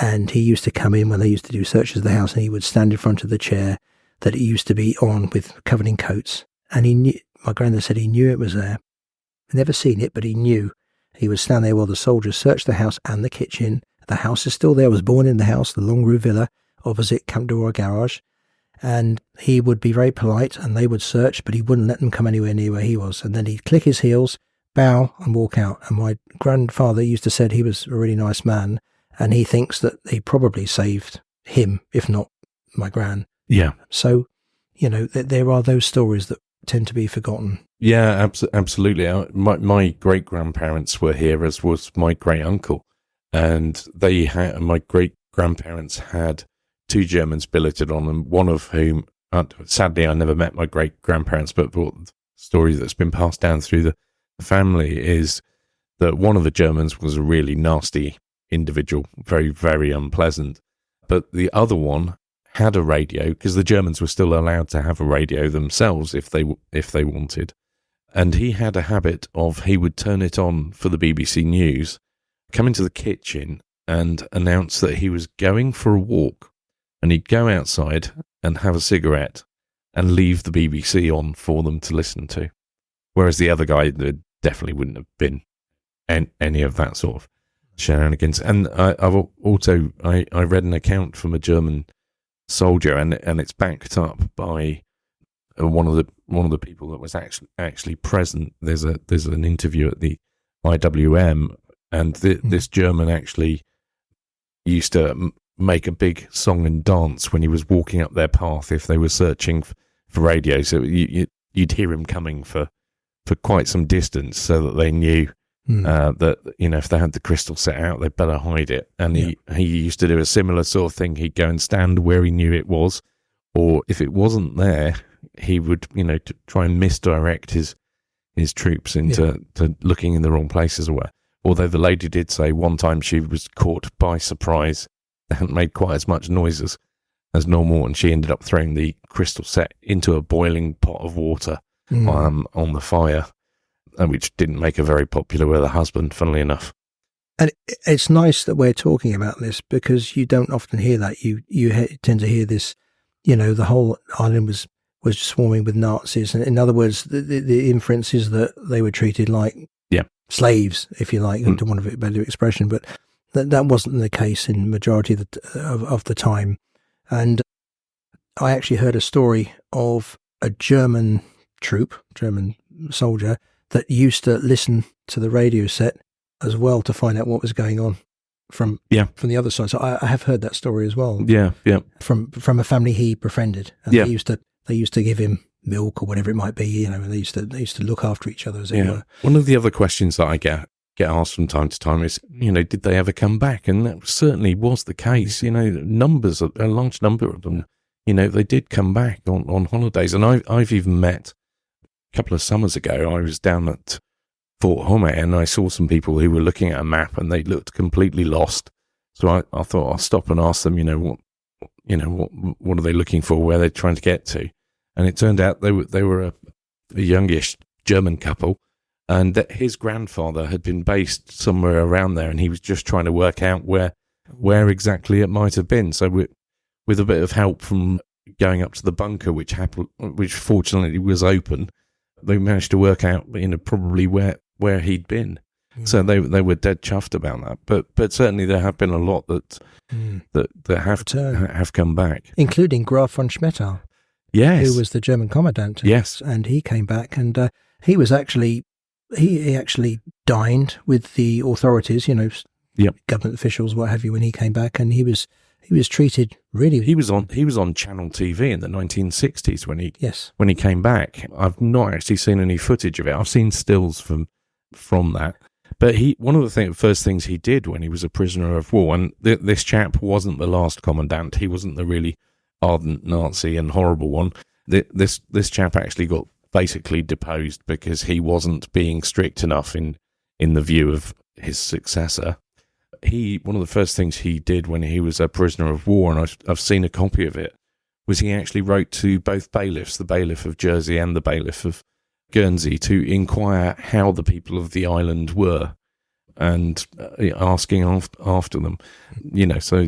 and he used to come in when they used to do searches of the house, and he would stand in front of the chair that it used to be on with covered in coats. And my granddad said he knew it was there. Never seen it, but he knew. He would stand there while the soldiers searched the house and the kitchen. The house is still there. I was born in the house, the Long Rue Villa, opposite Camp d'Or Garage. And he would be very polite, and they would search, but he wouldn't let them come anywhere near where he was. And then he'd click his heels, bow, and walk out. And my grandfather used to say he was a really nice man, and he thinks that he probably saved him, if not my gran. Yeah. So, there are those stories that tend to be forgotten. Yeah, absolutely. My great-grandparents were here, as was my great-uncle. And my great-grandparents had 2 Germans billeted on them, one of whom, sadly, I never met my great-grandparents, but the story that's been passed down through the family is that one of the Germans was a really nasty individual, very, very unpleasant. But the other one had a radio, because the Germans were still allowed to have a radio themselves if they wanted. And he had a habit of, he would turn it on for the BBC News, come into the kitchen and announce that he was going for a walk. And he'd go outside and have a cigarette and leave the BBC on for them to listen to. Whereas the other guy definitely wouldn't have been any of that sort of shenanigans. And I read an account from a German soldier, and it's backed up by one of the people that was actually present. There's an interview at the IWM, and this German actually used to make a big song and dance when he was walking up their path if they were searching for radio. So you'd hear him coming for quite some distance, so that they knew that if they had the crystal set out, they'd better hide it. And he used to do a similar sort of thing. He'd go and stand where he knew it was, or if it wasn't there, he would to try and misdirect his troops into to looking in the wrong places or whatever. Although the lady did say one time she was caught by surprise. They hadn't made quite as much noise as normal, and she ended up throwing the crystal set into a boiling pot of water on the fire, which didn't make her very popular with her husband, funnily enough. And it's nice that we're talking about this, because you don't often hear that. You tend to hear this, the whole island was was swarming with Nazis. And in other words, the inference is that they were treated like slaves, if you like, to want a better expression. But that wasn't the case in the majority of the time. And I actually heard a story of a German soldier, that used to listen to the radio set as well to find out what was going on from the other side. So I have heard that story as well. Yeah. From a family he befriended, and they used to give him milk or whatever it might be. And they used to look after each other, as it were. One of the other questions that I get asked from time to time is, did they ever come back? And that certainly was the case. A large number of them, they did come back on holidays. And I've even met, a couple of summers ago, I was down at Fort Homme and I saw some people who were looking at a map and they looked completely lost. So I thought I'll stop and ask them, what are they looking for, where they're trying to get to? And it turned out they were a youngish German couple, and that his grandfather had been based somewhere around there, and he was just trying to work out where exactly it might have been. So with a bit of help from going up to the bunker, which fortunately was open, they managed to work out, probably where he'd been. So they were dead chuffed about that. But certainly there have been a lot that have come back, including Graf von Schmettau. Yes, who was the German commandant. Yes, and he came back, and he was actually he actually dined with the authorities, government officials, what have you, when he came back, and he was treated really. He was on Channel TV in the 1960s when he came back. I've not actually seen any footage of it. I've seen stills from that. But one of the first things he did when he was a prisoner of war, and this chap wasn't the last commandant. He wasn't the really ardent Nazi and horrible one. This chap actually got basically deposed because he wasn't being strict enough in the view of his successor. One of the first things he did when he was a prisoner of war, and I've seen a copy of it, was he actually wrote to both bailiffs, the bailiff of Jersey and the bailiff of Guernsey, to inquire how the people of the island were and asking after them. So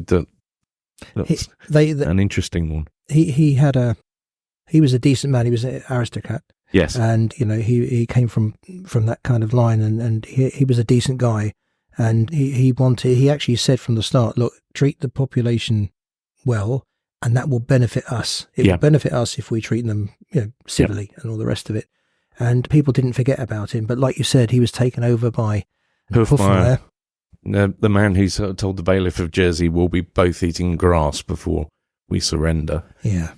that's an interesting one. He was a decent man. He was an aristocrat. Yes, and he came from that kind of line, and he was a decent guy. And he actually said from the start, look, treat the population well, and that will benefit us. It will benefit us if we treat them, civilly and all the rest of it. And people didn't forget about him. But like you said, he was taken over by Hofmeier. The man who told the bailiff of Jersey, we'll be both eating grass before we surrender. Yeah.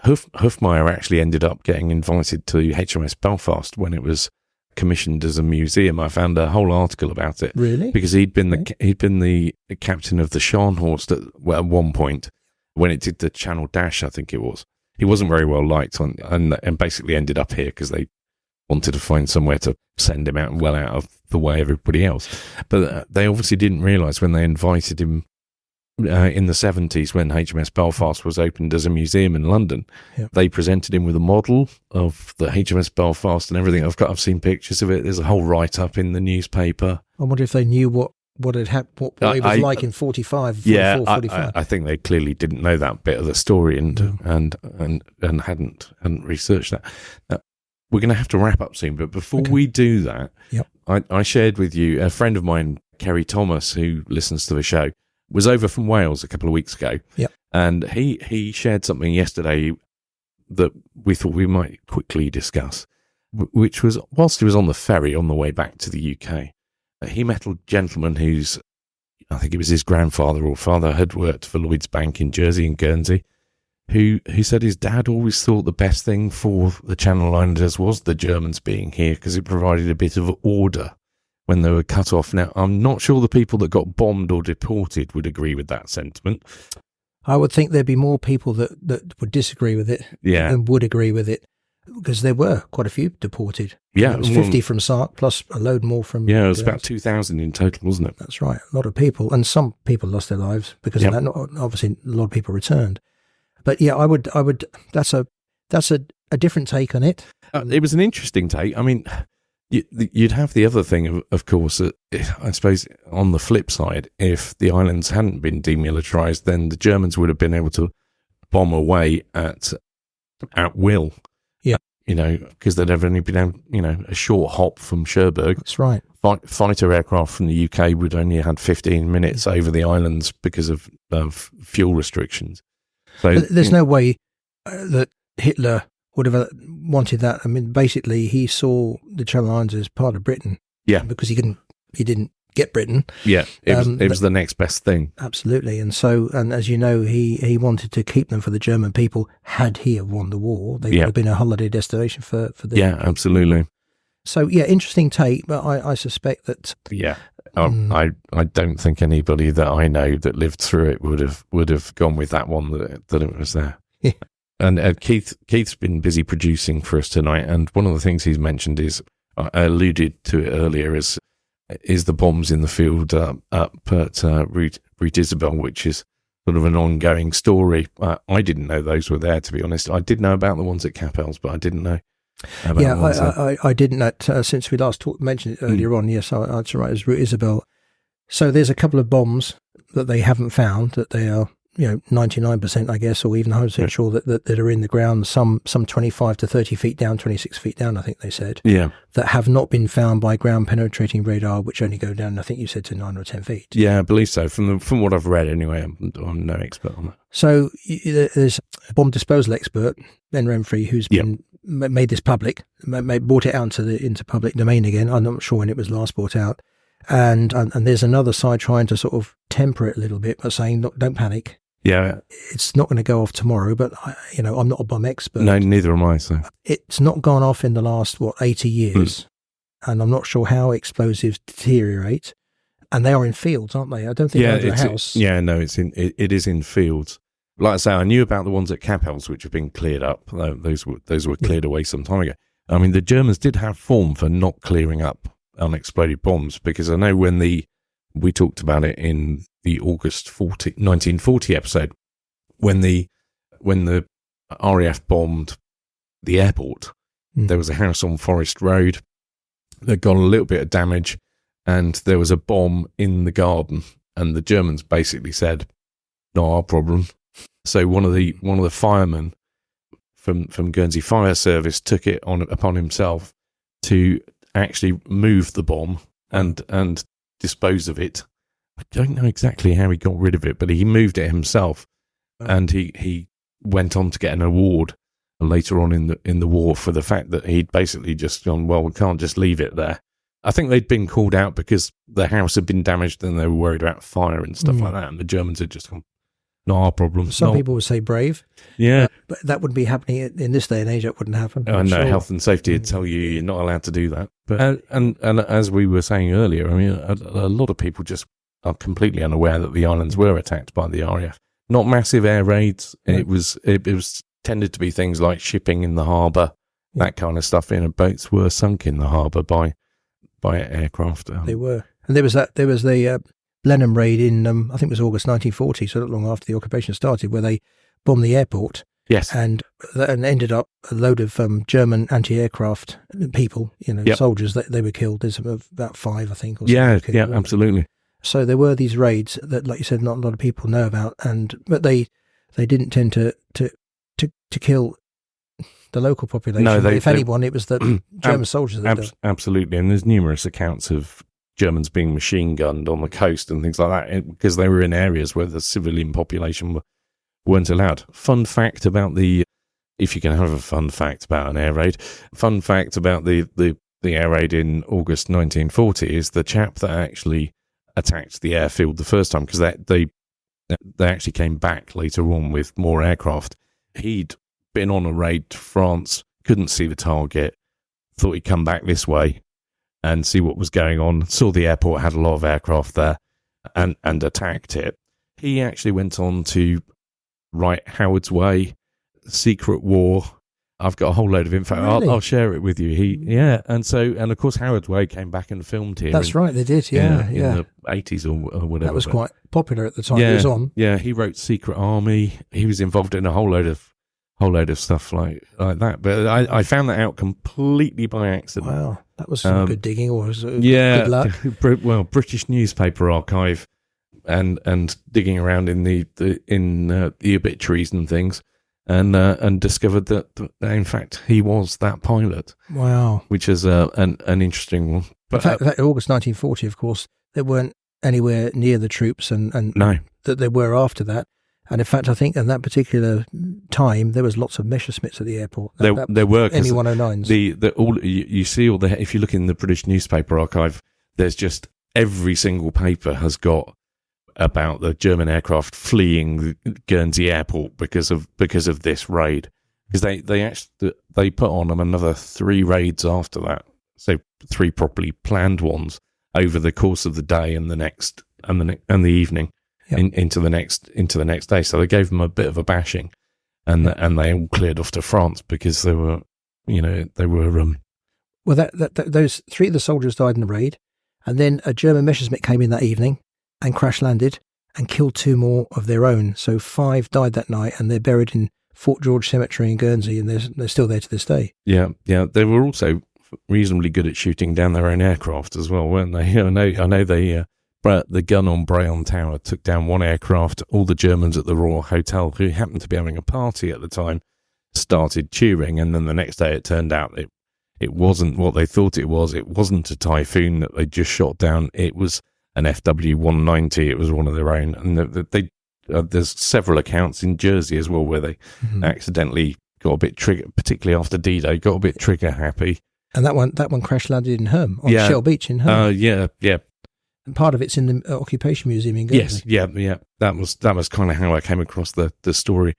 Hofmeier actually ended up getting invited to HMS Belfast when it was commissioned as a museum. I found a whole article about it. Really? Because he'd been the captain of the Scharnhorst at one point when it did the Channel Dash, I think it was. He wasn't very well liked and basically ended up here because they wanted to find somewhere to send him out of the way of everybody else. But they obviously didn't realise when they invited him in the 70s when HMS Belfast was opened as a museum in London. Yep. They presented him with a model of the HMS Belfast and everything. I've seen pictures of it. There's a whole write-up in the newspaper. I wonder if they knew what it was like in 45. Yeah, 45. I think they clearly didn't know that bit of the story and hadn't researched that. We're going to have to wrap up soon, but before we do that, I shared with you a friend of mine, Kerry Thomas, who listens to the show, was over from Wales a couple of weeks ago. Yep. And he shared something yesterday that we thought we might quickly discuss, which was whilst he was on the ferry on the way back to the UK, he met a gentleman whose, I think it was his grandfather or father, had worked for Lloyd's Bank in Jersey and Guernsey, who said his dad always thought the best thing for the Channel Islanders was the Germans being here because it provided a bit of order when they were cut off. Now, I'm not sure the people that got bombed or deported would agree with that sentiment. I would think there'd be more people that would disagree with it than would agree with it, because there were quite a few deported. Yeah. It was 50 from Sark, plus a load more from... Yeah, it was about 2,000 in total, wasn't it? That's right. A lot of people. And some people lost their lives because of that. Obviously, a lot of people returned. But yeah, I would. That's a different take on it. It was an interesting take. I mean... You'd have the other thing, of course, I suppose on the flip side, if the islands hadn't been demilitarised, then the Germans would have been able to bomb away at at will. Yeah. Because they'd have only been, a short hop from Cherbourg. That's right. Fighter aircraft from the UK would only have had 15 minutes over the islands because of fuel restrictions. So there's no way that Hitler would have wanted that. I mean, basically, he saw the Channel Islands as part of Britain. Yeah. Because he didn't get Britain. Yeah, it was the next best thing. Absolutely. And as you know, he wanted to keep them for the German people. Had he have won the war, they would have been a holiday destination for them. Yeah, absolutely. So, interesting take, but I suspect that... Yeah, I don't think anybody that I know that lived through it would have gone with that one, that it was there. Yeah. And Keith's been busy producing for us tonight, and one of the things he's mentioned is, I alluded to it earlier, is the bombs in the field up at Route Isabel, which is sort of an ongoing story. I didn't know those were there, to be honest. I did know about the ones at Capels, but I didn't know about I didn't since we last mentioned it earlier on. Yes, I'd write as Route Isabel. So there's a couple of bombs that they haven't found, that they are 99%, I guess, or even 100% sure that are in the ground, some 25 to 30 feet down, 26 feet down, I think they said. Yeah. That have not been found by ground penetrating radar, which only go down, I think you said, to 9 or 10 feet. Yeah, I believe so. From what I've read anyway, I'm no expert on that. So there's a bomb disposal expert, Ben Renfrey, who's been made this public, brought it out into public domain again. I'm not sure when it was last brought out. And there's another side trying to sort of temper it a little bit by saying, look, don't panic. Yeah. It's not going to go off tomorrow, but I'm not a bomb expert. No, neither am I. So it's not gone off in the last 80 years, and I'm not sure how explosives deteriorate. And they are in fields, aren't they? I don't think they're under a house. It is in fields. Like I say, I knew about the ones at Capels, which have been cleared up. Those were cleared away some time ago. I mean, the Germans did have form for not clearing up unexploded bombs, because I know when we talked about it in the August 1940 episode, when the RAF bombed the airport, there was a house on Forest Road that got a little bit of damage, and there was a bomb in the garden, and the Germans basically said, "Not our problem." So one of the firemen from Guernsey Fire Service took it upon himself to actually move the bomb and dispose of it. I don't know exactly how he got rid of it, but he moved it himself, and he went on to get an award later on in the war for the fact that he'd basically just gone, well, we can't just leave it there. I think they'd been called out because the house had been damaged and they were worried about fire and stuff like that, and the Germans had just gone, not our problem. Some people would say brave. Yeah. But that wouldn't be happening in this day and age. That wouldn't happen. I know, health and safety would tell you you're not allowed to do that. But and as we were saying earlier, I mean, a lot of people just are completely unaware that the islands were attacked by the RAF. Not massive air raids. It was tended to be things like shipping in the harbour, that kind of stuff. Boats were sunk in the harbour by aircraft. They were, and there was the Blenheim raid in I think it was August 1940, so not long after the occupation started, where they bombed the airport. Yes, and ended up a load of German anti-aircraft people, soldiers. They were killed. There's about 5, I think. Or Absolutely. So there were these raids that, like you said, not a lot of people know about, but they didn't tend to kill the local population. No, if anyone, it was the German soldiers that did it. Absolutely, and there's numerous accounts of Germans being machine gunned on the coast and things like that, because they were in areas where the civilian population weren't allowed. Fun fact about if you can have a fun fact about an air raid, fun fact about the air raid in August 1940 is the chap that actually attacked the airfield the first time, because they actually came back later on with more aircraft. He'd been on a raid to France, couldn't see the target, thought he'd come back this way and see what was going on, saw the airport had a lot of aircraft there, and attacked it. He actually went on to write Howard's Way, Secret War. I've got a whole load of info. Really? I'll share it with you. And of course Howard's Way came back and filmed here. That's right, they did. Yeah, in the 80s or whatever. That was quite popular at the time it was on. Yeah, he wrote Secret Army. He was involved in a whole load of stuff like that. But I found that out completely by accident. Wow, that was some good digging, or good luck. Well, British newspaper archive and digging around in the obituaries and things. and discovered that in fact he was that pilot. Wow. Which is an interesting one. But in fact, August 1940, of course, they weren't anywhere near the troops and no, that they were after that. And in fact, I think in that particular time, there was lots of Messerschmitts at the airport. There were ME-109s. You see all the, if you look in the British newspaper archive, there's just every single paper has got about the German aircraft fleeing Guernsey airport because of this raid. Because they put on them another 3 raids after that, so 3 properly planned ones over the course of the day and the evening. Yep. Into the next day, so they gave them a bit of a bashing, and they all cleared off to France because they were. Well, those 3 of the soldiers died in the raid, and then a German Messerschmitt came in that evening and crash landed and killed 2 more of their own. So 5 died that night, and they're buried in Fort George Cemetery in Guernsey, and they're still there to this day. Yeah. They were also reasonably good at shooting down their own aircraft as well, weren't they? I know they. But the gun on Brayon Tower took down 1 aircraft. All the Germans at the Royal Hotel, who happened to be having a party at the time, started cheering. And then the next day it turned out it wasn't what they thought it was. It wasn't a Typhoon that they just shot down. It was an FW-190. It was one of their own. And there's several accounts in Jersey as well where they accidentally got a bit trigger, particularly after D-Day, got a bit trigger happy. And that one crash landed in Herm, on Shell Beach in Herm. Yeah. And part of it's in the Occupation Museum in Guernsey. Yes, yeah. That was kind of how I came across the story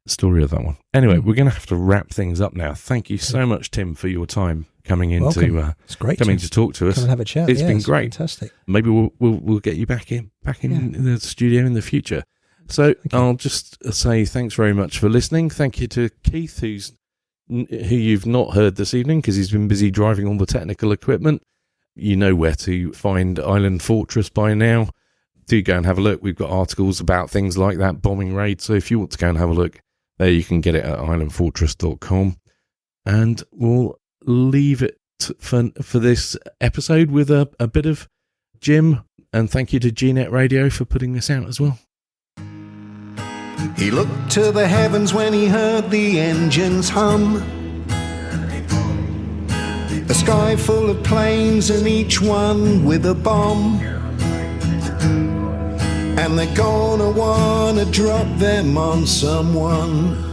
of that one. Anyway, we're going to have to wrap things up now. Thank you so much, Tim, for your time coming in it's great to talk to us. Come and have a chat. It's been great. Fantastic. Maybe we'll get you back in the studio in the future. So I'll just say thanks very much for listening. Thank you to Keith, who you've not heard this evening because he's been busy driving all the technical equipment. You know where to find Island Fortress by now. Do go and have a look. We've got articles about things like that bombing raid. So if you want to go and have a look, there you can get it at islandfortress.com. And we'll leave it for this episode with a bit of Jim. And thank you to Gnet Radio for putting this out as well. He looked to the heavens when he heard the engines hum. A sky full of planes and each one with a bomb. And they're gonna wanna drop them on someone.